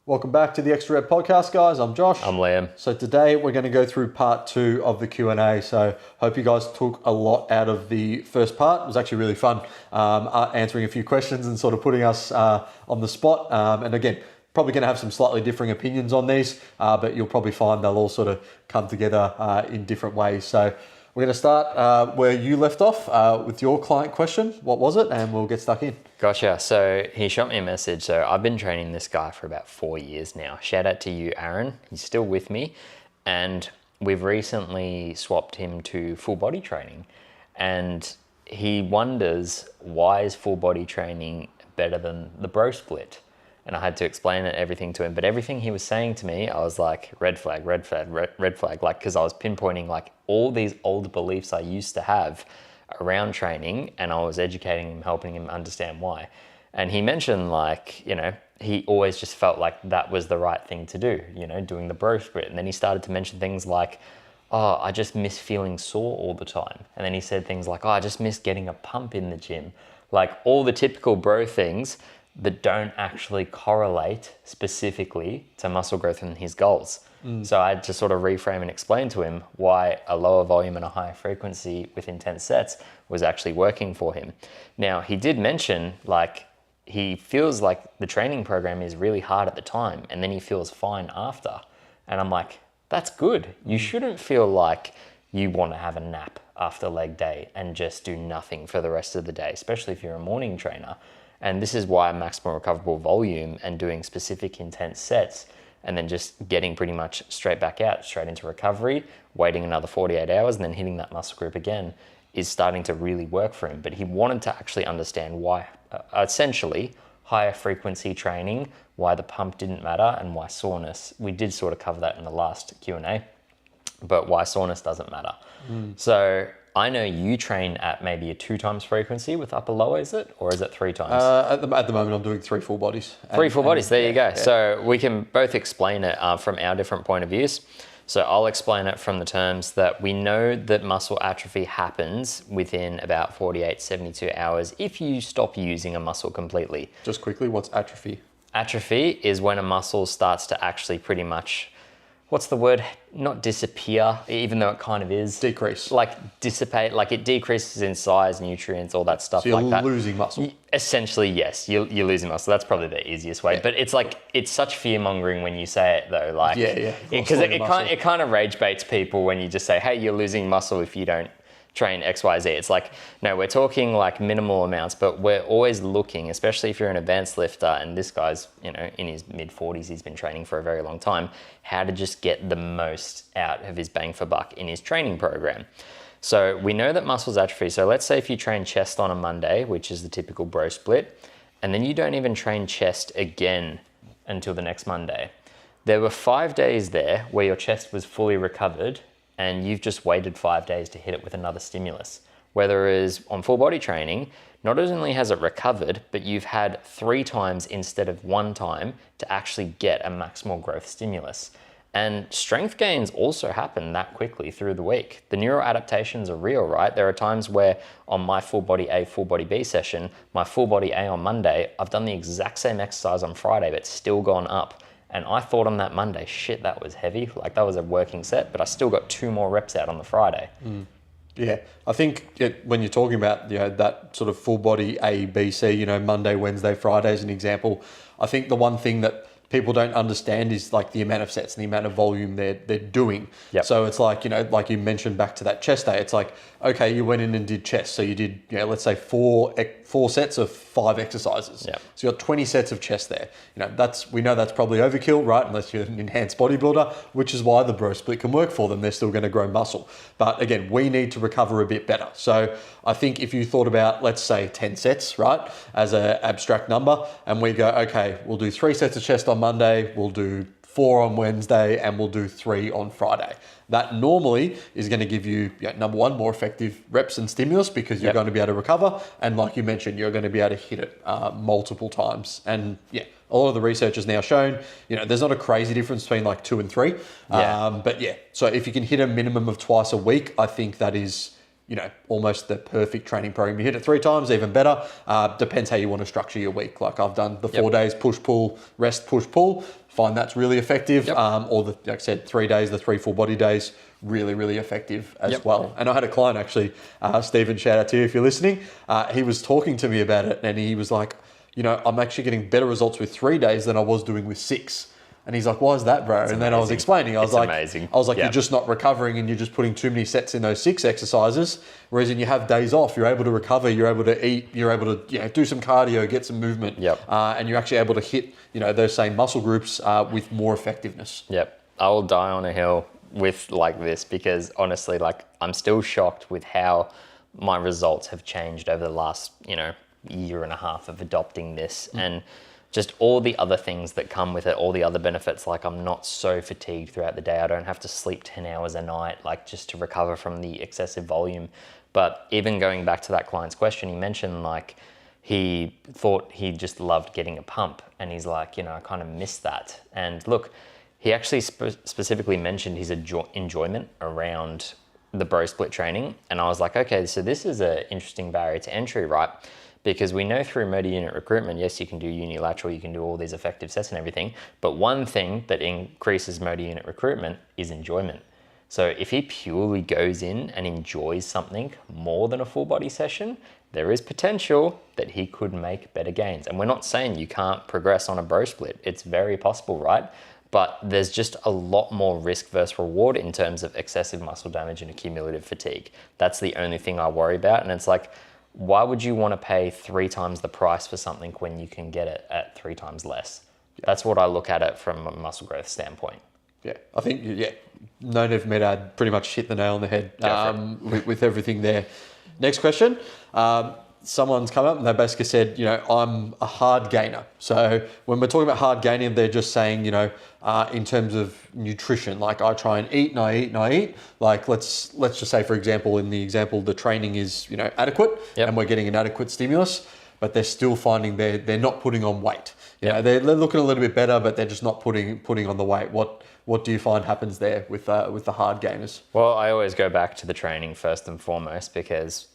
Welcome back to the Extra Red Podcast, guys. I'm Josh. I'm Liam. So today we're going to go through part 2 of the Q&A. So hope you guys took a lot out of the first part. It was actually really fun answering a few questions and sort of putting us on the spot. And again, probably going to have some slightly differing opinions on these, but you'll probably find they'll all sort of come together in different ways. So we're going to start where you left off with your client question. What was it? And we'll get stuck in. Gotcha. So he shot me a message. So I've been training this guy for about 4 years now. Shout out to you, Aaron. He's still with me. And we've recently swapped him to full body training. And he wonders, why is full body training better than the bro split? And I had to explain everything to him. But everything he was saying to me, I was like, red flag, red flag, red flag. Like, because I was pinpointing like all these old beliefs I used to have around training, and I was educating him, helping him understand why. And he mentioned like, you know, he always just felt like that was the right thing to do, you know, doing the bro split. And then he started to mention things like, oh, I just miss feeling sore all the time. And then he said things like, oh, I just miss getting a pump in the gym. Like all the typical bro things that don't actually correlate specifically to muscle growth and his goals. So I had to sort of reframe and explain to him why a lower volume and a higher frequency with intense sets was actually working for him. Now, he did mention like he feels like the training program is really hard at the time and then he feels fine after. And I'm like, that's good. You shouldn't feel like you want to have a nap after leg day and just do nothing for the rest of the day, especially if you're a morning trainer. And this is why maximum recoverable volume and doing specific intense sets and then just getting pretty much straight back out, straight into recovery, waiting another 48 hours and then hitting that muscle group again is starting to really work for him. But he wanted to actually understand why, essentially, higher frequency training, why the pump didn't matter and why soreness. We did sort of cover that in the last Q&A, but why soreness doesn't matter. So I know you train at maybe a 2 times frequency with upper lower, is it? Or is it 3 times? At the moment, I'm doing 3 full bodies. 3 full bodies, there you go. Yeah. So we can both explain it from our different point of views. So I'll explain it from the terms that we know that muscle atrophy happens within about 48, 72 hours if you stop using a muscle completely. Just quickly, what's atrophy? Atrophy is when a muscle starts to actually pretty much, what's the word? Not disappear, even though it kind of is. Decrease. Like dissipate, like it decreases in size, nutrients, all that stuff so you're like that. losing muscle. Essentially, yes, you're losing muscle. That's probably the easiest way. Yeah. But it's like, it's such fear mongering when you say it though. Like, yeah. Because it kind of rage baits people when you just say, hey, you're losing muscle if you don't train X, Y, Z. It's like, no, we're talking like minimal amounts, but we're always looking, especially if you're an advanced lifter, and this guy's, you know, in his mid 40s, he's been training for a very long time, how to just get the most out of his bang for buck in his training program. So we know that muscles atrophy. So let's say if you train chest on a Monday, which is the typical bro split, and then you don't even train chest again until the next Monday. There were 5 days there where your chest was fully recovered and you've just waited 5 days to hit it with another stimulus. Whereas on full body training, not only has it recovered, but you've had 3 times instead of 1 time to actually get a maximal growth stimulus. And strength gains also happen that quickly through the week. The neural adaptations are real, right? There are times where on my full body A, full body B session, my full body A on Monday, I've done the exact same exercise on Friday, but still gone up. And I thought on that Monday, shit, that was heavy. Like that was a working set, but I still got 2 more reps out on the Friday. Yeah, I think when you're talking about, you know, that sort of full body A, B, C, you know, Monday, Wednesday, Friday as an example, I think the one thing that people don't understand is like the amount of sets and the amount of volume they're doing. Yep. So it's like, you know, like you mentioned back to that chest day, it's like, okay, you went in and did chest. So you did, you know, let's say 4 sets of 5 exercises. Yep. So you got 20 sets of chest there. You know, we know that's probably overkill, right? Unless you're an enhanced bodybuilder, which is why the bro split can work for them. They're still going to grow muscle. But again, we need to recover a bit better. So I think if you thought about, let's say 10 sets, right, as an abstract number, and we go, okay, we'll do 3 sets of chest on Monday, we'll do 4 on Wednesday, and we'll do 3 on Friday. That normally is going to give you, number one, more effective reps and stimulus because you're going to be able to recover. And like you mentioned, you're going to be able to hit it multiple times. And yeah, a lot of the research has now shown, there's not a crazy difference between like 2 and 3. But yeah, so if you can hit a minimum of twice a week, I think that is almost the perfect training program. You hit it 3 times, even better. Depends how you want to structure your week. Like I've done the 4 days push pull, rest push pull. Find that's really effective. Or like I said, 3 days, the 3 full body days, really, really effective as well. And I had a client actually, Stephen, shout out to you if you're listening. He was talking to me about it and he was like, I'm actually getting better results with 3 days than I was doing with 6. And he's like, why is that, bro? And then I was explaining, I was like, you're just not recovering and you're just putting too many sets in those 6 exercises. Whereas when you have days off, you're able to recover, you're able to eat, you're able to do some cardio, get some movement. And you're actually able to hit, those same muscle groups with more effectiveness. I will die on a hill with like this because honestly, like I'm still shocked with how my results have changed over the last, year and a half of adopting this and just all the other things that come with it, all the other benefits, like I'm not so fatigued throughout the day. I don't have to sleep 10 hours a night, like just to recover from the excessive volume. But even going back to that client's question, he mentioned like he thought he just loved getting a pump. And he's like, I kind of missed that. And look, he actually specifically mentioned his enjoyment around the bro split training. And I was like, okay, so this is an interesting barrier to entry, right? Because we know through motor unit recruitment, yes, you can do unilateral, you can do all these effective sets and everything, but one thing that increases motor unit recruitment is enjoyment. So if he purely goes in and enjoys something more than a full body session, there is potential that he could make better gains. And we're not saying you can't progress on a bro split. It's very possible, right? But there's just a lot more risk versus reward in terms of excessive muscle damage and accumulative fatigue. That's the only thing I worry about. And it's like, why would you want to pay 3 times the price for something when you can get it at 3 times less? That's what I look at it from a muscle growth standpoint. I think, no need for me to pretty much hit the nail on the head with everything there. Next question. Someone's come up and they basically said, I'm a hard gainer. So when we're talking about hard gaining, they're just saying, in terms of nutrition, like I try and eat and I eat and I eat. Like let's just say, for example, in the example, the training is, adequate and we're getting an adequate stimulus, but they're still finding they're not putting on weight. They're looking a little bit better, but they're just not putting on the weight. What do you find happens there with the hard gainers? Well, I always go back to the training first and foremost because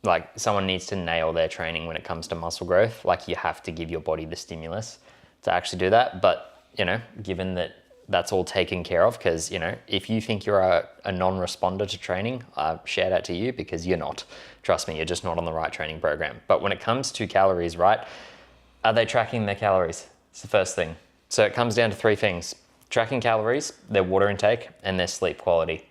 like someone needs to nail their training when it comes to muscle growth. Like you have to give your body the stimulus to actually do that. But, given that that's all taken care of, because, if you think you're a non-responder to training, shout out to you because you're not. Trust me, you're just not on the right training program. But when it comes to calories, right, are they tracking their calories? It's the first thing. So it comes down to 3 things. Tracking calories, their water intake, and their sleep quality.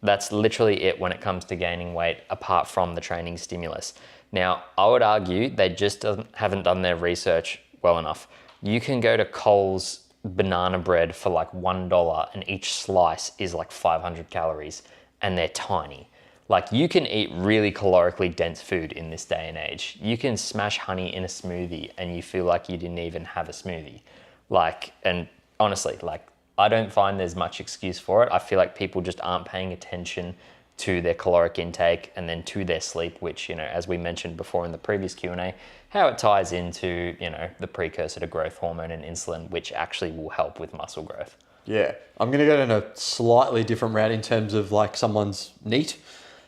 That's literally it when it comes to gaining weight, apart from the training stimulus. Now, I would argue they just haven't done their research well enough. You can go to Coles banana bread for like $1 and each slice is like 500 calories and they're tiny. Like you can eat really calorically dense food in this day and age. You can smash honey in a smoothie and you feel like you didn't even have a smoothie. And honestly, I don't find there's much excuse for it. I feel like people just aren't paying attention to their caloric intake and then to their sleep, which, as we mentioned before in the previous Q&A, how it ties into, the precursor to growth hormone and insulin, which actually will help with muscle growth. Yeah, I'm going to go in a slightly different route in terms of like someone's NEAT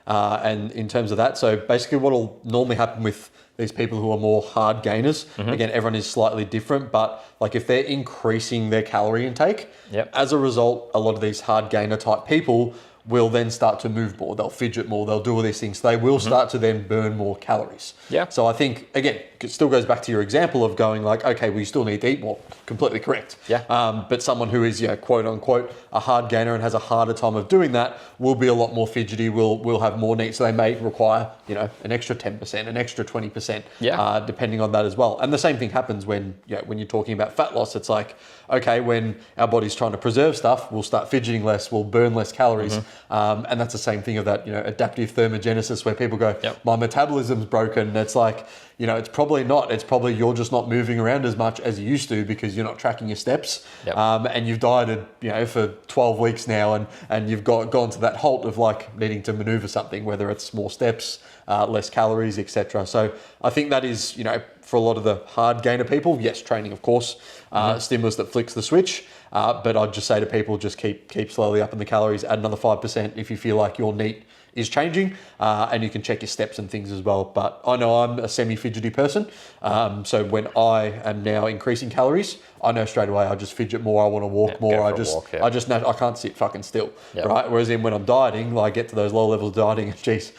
and in terms of that. So basically what will normally happen with these people who are more hard gainers, again, everyone is slightly different, but like if they're increasing their calorie intake, as a result, a lot of these hard gainer type people will then start to move more. They'll fidget more. They'll do all these things. They will start to then burn more calories. So I think, again, it still goes back to your example of going like, okay, well, you still need to eat more. Completely correct. But someone who is, quote unquote, a hard gainer and has a harder time of doing that will be a lot more fidgety, will have more needs. So they may require, an extra 10%, an extra 20%, depending on that as well. And the same thing happens when you're talking about fat loss. It's like, okay, when our body's trying to preserve stuff, we'll start fidgeting less, we'll burn less calories. And that's the same thing of that, adaptive thermogenesis where people go, my metabolism's broken. It's like, it's probably not. It's probably you're just not moving around as much as you used to because you're not tracking your steps. And you've dieted, for 12 weeks now and you've gone to that halt of like needing to maneuver something, whether it's more steps, less calories, etc. So I think that is, for a lot of the hard gainer people, yes, training, of course, stimulus that flicks the switch. But I'd just say to people, just keep slowly upping the calories, add another 5% if you feel like your NEAT is changing, and you can check your steps and things as well. But I know I'm a semi-fidgety person, so when I am now increasing calories, I know straight away I just fidget more, I want to walk more, I can't sit fucking still, right? Whereas when I'm dieting, like, I get to those low levels of dieting, and geez,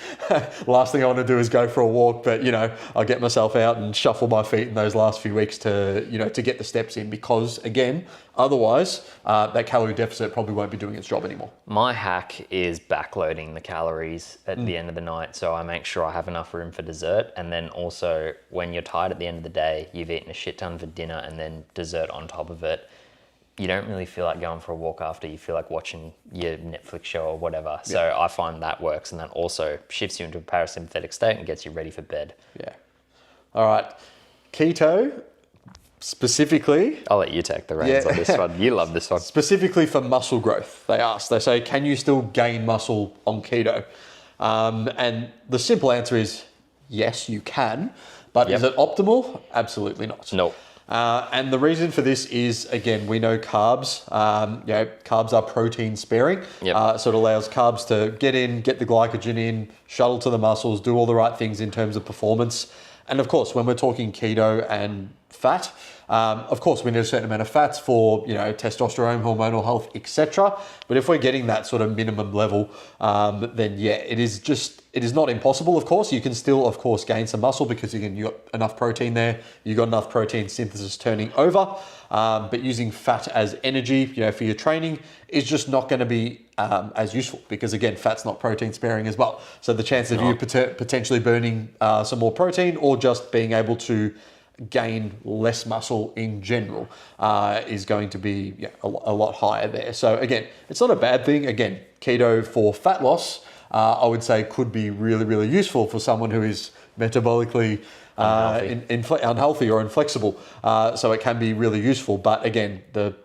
last thing I want to do is go for a walk, but I get myself out and shuffle my feet in those last few weeks to get the steps in, because again, otherwise, that calorie deficit probably won't be doing its job anymore. My hack is backloading the calories at the end of the night. So I make sure I have enough room for dessert. And then also, when you're tired at the end of the day, you've eaten a shit ton for dinner and then dessert on top of it, you don't really feel like going for a walk after. You feel like watching your Netflix show or whatever. So I find that works. And that also shifts you into a parasympathetic state and gets you ready for bed. Yeah. All right. Keto, specifically, I'll let you take the reins on this one. You love this one. Specifically for muscle growth, they say, can you still gain muscle on keto? And the simple answer is yes, you can. But is it optimal? Absolutely not. No. And the reason for this is, again, we know carbs. Carbs are protein sparing. So it allows carbs to get the glycogen in, shuttle to the muscles, do all the right things in terms of performance. And of course, when we're talking keto and fat, of course, we need a certain amount of fats for, testosterone, hormonal health, etc. But if we're getting that sort of minimum level, then it is not impossible. Of course, you can still, of course, gain some muscle because you got enough protein there. You got enough protein synthesis turning over. But using fat as energy, for your training is just not going to be as useful, because again, fat's not protein sparing as well. So the chance of you potentially burning some more protein, or just being able to gain less muscle in general, is going to be a lot higher there. So again, it's not a bad thing. Again, keto for fat loss, I would say, could be really, really useful for someone who is metabolically unhealthy or inflexible. So it can be really useful. But again, the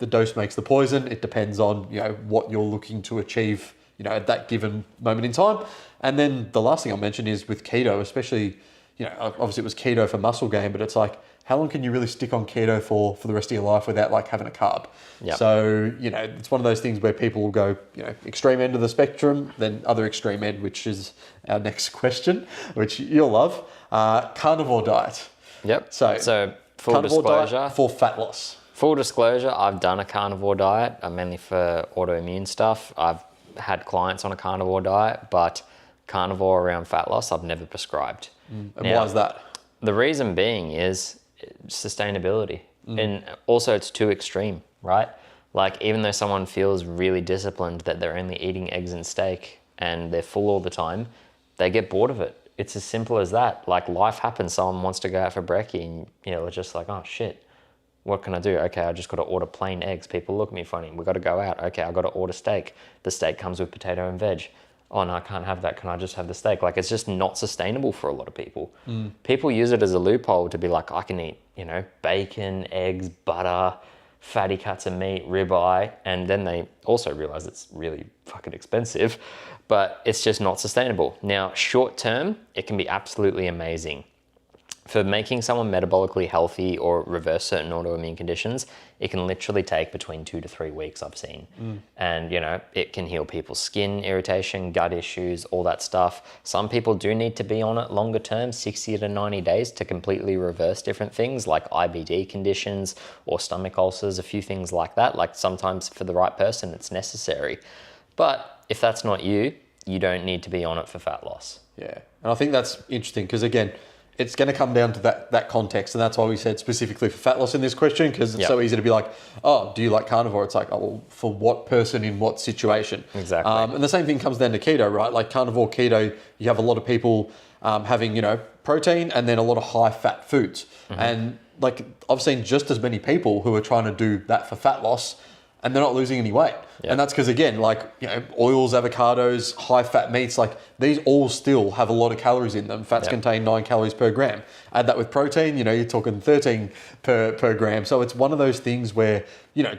dose makes the poison. It depends on what you're looking to achieve at that given moment in time. And then the last thing I'll mention is with keto, especially, obviously it was keto for muscle gain, but it's like, how long can you really stick on keto for the rest of your life without like having a carb? So, it's one of those things where people will go, extreme end of the spectrum, then other extreme end, which is our next question, which you'll love, carnivore diet. So full disclosure, for fat loss. Full disclosure, I've done a carnivore diet, mainly for autoimmune stuff. I've had clients on a carnivore diet, but carnivore around fat loss, I've never prescribed. And why is that? The reason being is sustainability. And also it's too extreme, right? Like, even though someone feels really disciplined that they're only eating eggs and steak and they're full all the time, they get bored of it. It's as simple as that. Like, life happens. Someone wants to go out for brekkie and, they're just like, oh shit, what can I do? Okay, I just got to order plain eggs. People look at me funny. We got to go out. Okay, I got to order steak. The steak comes with potato and veg. Oh no, I can't have that. Can I just have the steak? Like, it's just not sustainable for a lot of people. People use it as a loophole to be like, I can eat, bacon, eggs, butter, fatty cuts of meat, ribeye. And then they also realize it's really fucking expensive, but it's just not sustainable. Now, short term, it can be absolutely amazing. For making someone metabolically healthy or reverse certain autoimmune conditions, it can literally take between 2 to 3 weeks, I've seen. And, it can heal people's skin irritation, gut issues, all that stuff. Some people do need to be on it longer term, 60 to 90 days, to completely reverse different things like IBD conditions or stomach ulcers, a few things like that. Like, sometimes for the right person, it's necessary. But if that's not you, you don't need to be on it for fat loss. Yeah. And I think that's interesting because, again, it's going to come down to that context. And that's why we said specifically for fat loss in this question, because it's so easy to be like, oh, do you like carnivore? It's like, oh, well, for what person in what situation? Exactly. And the same thing comes down to keto, right? Like carnivore, keto, you have a lot of people having, protein and then a lot of high fat foods. And like, I've seen just as many people who are trying to do that for fat loss and they're not losing any weight. And that's because, again, like, oils, avocados, high fat meats, like these all still have a lot of calories in them. Fats contain 9 calories per gram. add that with protein, you're talking 13 per gram. So it's one of those things where,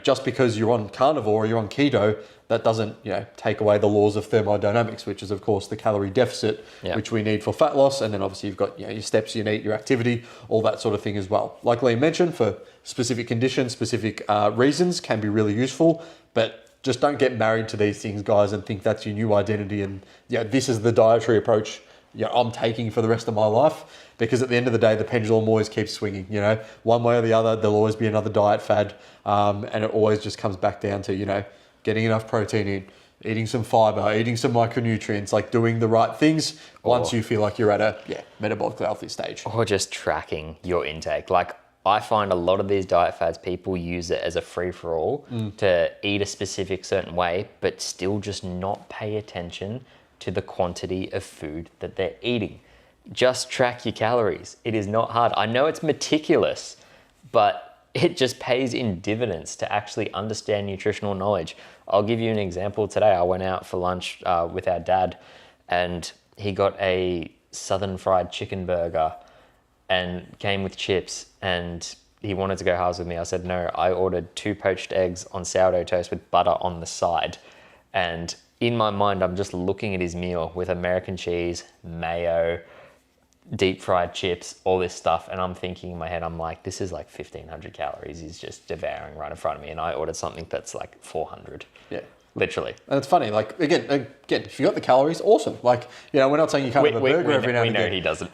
just because you're on carnivore or you're on keto, that doesn't, take away the laws of thermodynamics, which is of course the calorie deficit, which we need for fat loss. And then obviously you've got, your steps you need, your activity, all that sort of thing as well. Like Liam mentioned, for specific conditions, specific reasons can be really useful, but just don't get married to these things, guys, and think that's your new identity. And this is the dietary approach I'm taking for the rest of my life, because at the end of the day, the pendulum always keeps swinging, one way or the other. There'll always be another diet fad. And it always just comes back down to, getting enough protein in, eating some fiber, eating some micronutrients, like doing the right things once you feel like you're at a metabolically healthy stage. Or just tracking your intake. Like, I find a lot of these diet fads, people use it as a free-for-all to eat a specific certain way, but still just not pay attention to the quantity of food that they're eating. Just track your calories. It is not hard. I know it's meticulous, but it just pays in dividends to actually understand nutritional knowledge. I'll give you an example today. I went out for lunch with our dad, and he got a southern fried chicken burger and came with chips, and he wanted to go halves with me. I said, no, I ordered 2 poached eggs on sourdough toast with butter on the side. And in my mind, I'm just looking at his meal with American cheese, mayo, deep fried chips, all this stuff. And I'm thinking in my head, I'm like, this is like 1,500 calories he's just devouring right in front of me. And I ordered something that's like 400. Yeah. Literally. And it's funny, like, again, if you got the calories, awesome. Like, we're not saying you can't have a burger every now and again. We know he doesn't.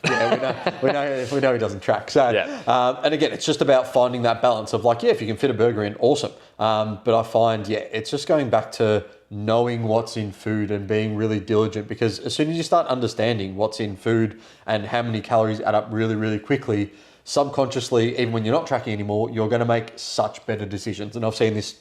We know he doesn't track. So, and again, it's just about finding that balance of like, if you can fit a burger in, awesome. But I find, it's just going back to knowing what's in food and being really diligent, because as soon as you start understanding what's in food and how many calories add up really, really quickly, subconsciously, even when you're not tracking anymore, you're going to make such better decisions. And I've seen this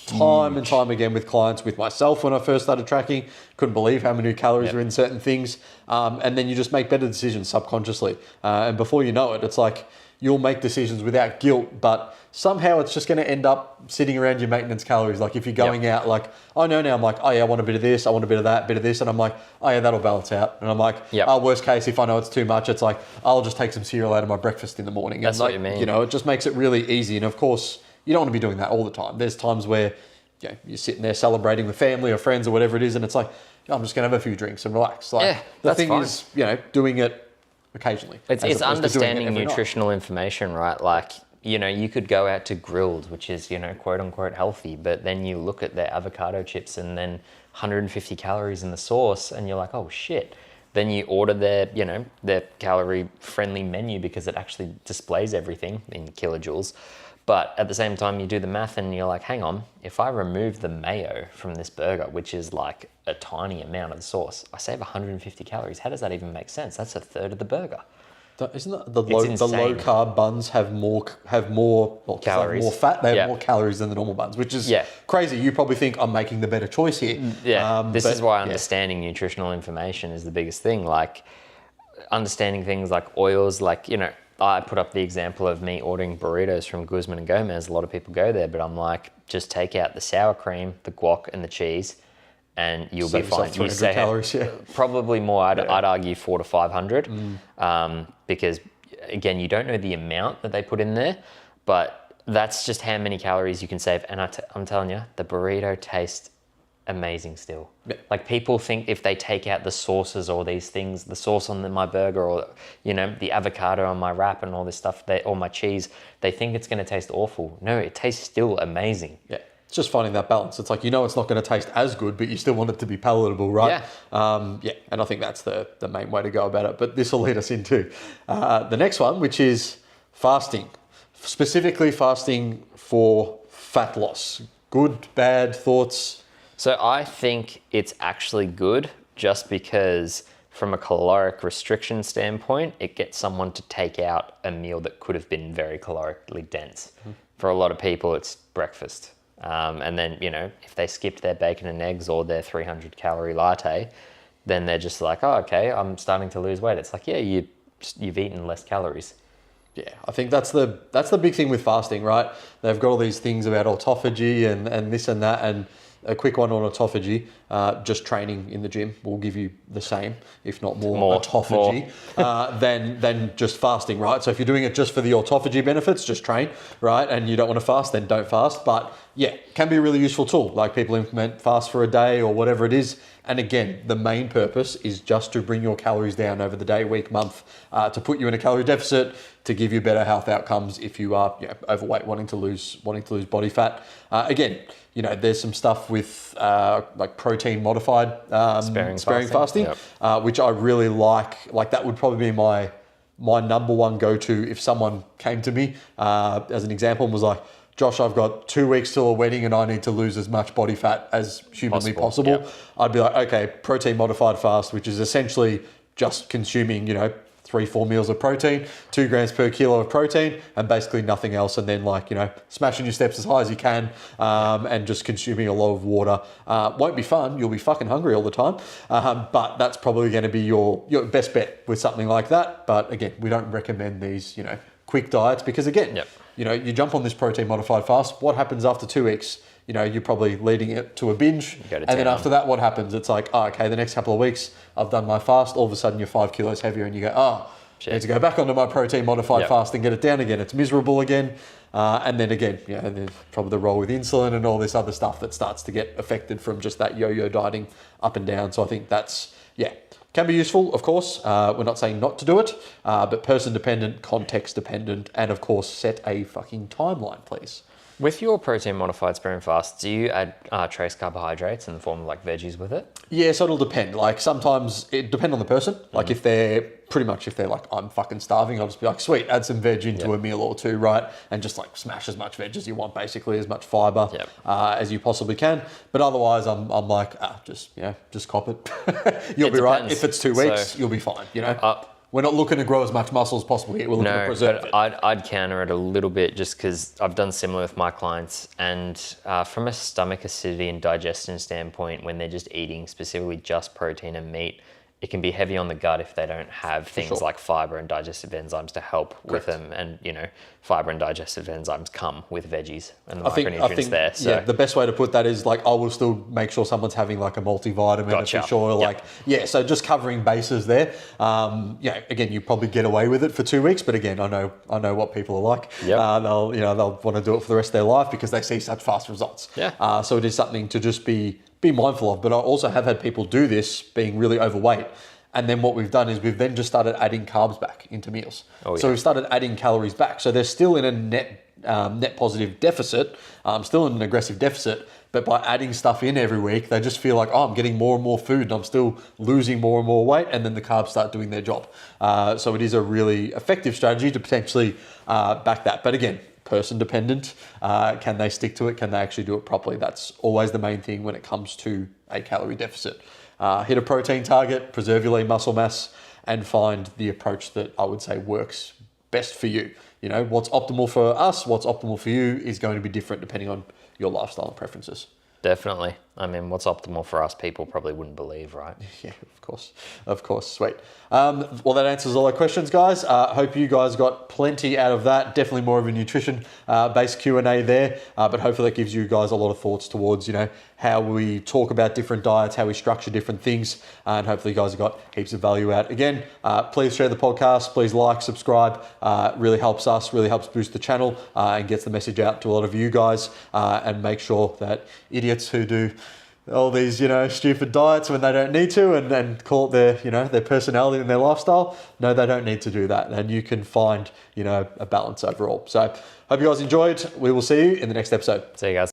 time and time again with clients, with myself when I first started tracking. Couldn't believe how many calories are in certain things. And then you just make better decisions subconsciously. And before you know it, it's like you'll make decisions without guilt, but somehow it's just going to end up sitting around your maintenance calories. Like if you're going out, like, I know now, I'm like, oh yeah, I want a bit of this, I want a bit of that, bit of this. And I'm like, oh yeah, that'll balance out. And I'm like, worst case, if I know it's too much, it's like, I'll just take some cereal out of my breakfast in the morning. That's like, what you mean. It just makes it really easy. And of course, you don't want to be doing that all the time. There's times where you're sitting there celebrating with family or friends or whatever it is, and it's like, I'm just going to have a few drinks and relax. Like, the thing is, doing it occasionally. It's understanding nutritional information, right? Like, you could go out to Grilled, which is, quote unquote healthy, but then you look at their avocado chips and then 150 calories in the sauce and you're like, oh shit. Then you order their calorie friendly menu because it actually displays everything in kilojoules. But at the same time, you do the math and you're like, hang on, if I remove the mayo from this burger, which is like a tiny amount of the sauce, I save 150 calories. How does that even make sense? That's a third of the burger. Isn't that the low carb buns have more calories, more fat? They have more calories than the normal buns, which is crazy. You probably think I'm making the better choice here. This is why understanding nutritional information is the biggest thing. Like understanding things like oils, like, I put up the example of me ordering burritos from Guzman and Gomez. A lot of people go there, but I'm like, just take out the sour cream, the guac, and the cheese, and you'll be fine. You say calories, probably more. I'd argue 400 to 500, because again, you don't know the amount that they put in there, but that's just how many calories you can save. And I'm telling you, the burrito tastes amazing still. Like people think if they take out the sauces or these things, the sauce on my burger or the avocado on my wrap and all this stuff, or my cheese, they think it's going to taste awful. No, it tastes still amazing. It's just finding that balance. It's like, it's not going to taste as good, but you still want it to be palatable, right? And I think that's the main way to go about it. But this will lead us into the next one, which is fasting, specifically fasting for fat loss. Good, bad thoughts? So I think it's actually good just because from a caloric restriction standpoint, it gets someone to take out a meal that could have been very calorically dense. For a lot of people, it's breakfast. And then, if they skipped their bacon and eggs or their 300 calorie latte, then they're just like, oh, okay, I'm starting to lose weight. It's like, you've eaten less calories. Yeah, I think that's the big thing with fasting, right? They've got all these things about autophagy and this and that, and a quick one on autophagy, just training in the gym will give you the same, if not more autophagy, than just fasting, right? So if you're doing it just for the autophagy benefits, just train, right? And you don't want to fast, then don't fast. But yeah, can be a really useful tool. Like people implement fast for a day or whatever it is. And again, the main purpose is just to bring your calories down over the day, week, month, to put you in a calorie deficit, to give you better health outcomes if you are overweight, wanting to lose body fat. Again, there's some stuff with like protein modified sparing fasting, which I really like. Like that would probably be my number one go-to if someone came to me as an example and was like, Josh, I've got 2 weeks till a wedding and I need to lose as much body fat as humanly possible. Yep. I'd be like, okay, protein modified fast, which is essentially just consuming, 3-4 meals of protein, 2 grams per kilo of protein, and basically nothing else. And then smashing your steps as high as you can, and just consuming a lot of water. Won't be fun. You'll be fucking hungry all the time. But that's probably going to be your best bet with something like that. But again, we don't recommend these, quick diets because again, you jump on this protein modified fast. What happens after 2 weeks? You're probably leading it to a binge. And then after that, what happens? It's like, okay, the next couple of weeks, I've done my fast. All of a sudden, you're 5 kilos heavier and you go, I need to go back onto my protein modified fast and get it down again. It's miserable again. And then again, there's probably the role with insulin and all this other stuff that starts to get affected from just that yo-yo dieting up and down. So I think that's, can be useful, of course. We're not saying not to do it, but person dependent, context dependent, and of course, set a fucking timeline, please. With your protein modified sparing fast, do you add trace carbohydrates in the form of like veggies with it? Yeah, so it'll depend. Like sometimes it depends on the person. Like if they're like, I'm fucking starving, I'll just be like, sweet, add some veg into a meal or two, right? And just like smash as much veg as you want, basically, as much fiber as you possibly can. But otherwise, I'm like, just cop it. You'll be right. If it's 2 weeks, you'll be fine, We're not looking to grow as much muscle as possible here. We're looking to preserve it. I'd counter it a little bit just because I've done similar with my clients. And from a stomach acidity and digestion standpoint, when they're just eating specifically just protein and meat, it can be heavy on the gut if they don't have things like fiber and digestive enzymes to help with them. And, fiber and digestive enzymes come with veggies and the micronutrients there. So the best way to put that is like, I will still make sure someone's having like a multivitamin, a fish oil, so just covering bases there. Again, you probably get away with it for 2 weeks, but again, I know what people are like. They'll want to do it for the rest of their life because they see such fast results. So it is something to just be mindful of. But I also have had people do this being really overweight. And then what we've done is we've then just started adding carbs back into meals. So we've started adding calories back. So they're still in a net positive deficit, still in an aggressive deficit. But by adding stuff in every week, they just feel like, I'm getting more and more food and I'm still losing more and more weight. And then the carbs start doing their job. So it is a really effective strategy to potentially back that. But again, person dependent. Can they stick to it? Can they actually do it properly? That's always the main thing when it comes to a calorie deficit. Hit a protein target, preserve your lean muscle mass, and find the approach that I would say works best for you. What's optimal for us, what's optimal for you is going to be different depending on your lifestyle and preferences. Definitely. I mean, what's optimal for us, people probably wouldn't believe, right? Yeah, of course. Sweet. Well, that answers all our questions, guys. Hope you guys got plenty out of that. Definitely more of a nutrition-based Q&A there, but hopefully that gives you guys a lot of thoughts towards, how we talk about different diets, how we structure different things, and hopefully you guys have got heaps of value out. Again, please share the podcast. Please like, subscribe. Really helps us, really helps boost the channel, and gets the message out to a lot of you guys, and make sure that idiots who do all these, stupid diets when they don't need to and call it their personality and their lifestyle. No, they don't need to do that. And you can find, a balance overall. So hope you guys enjoyed. We will see you in the next episode. See you guys.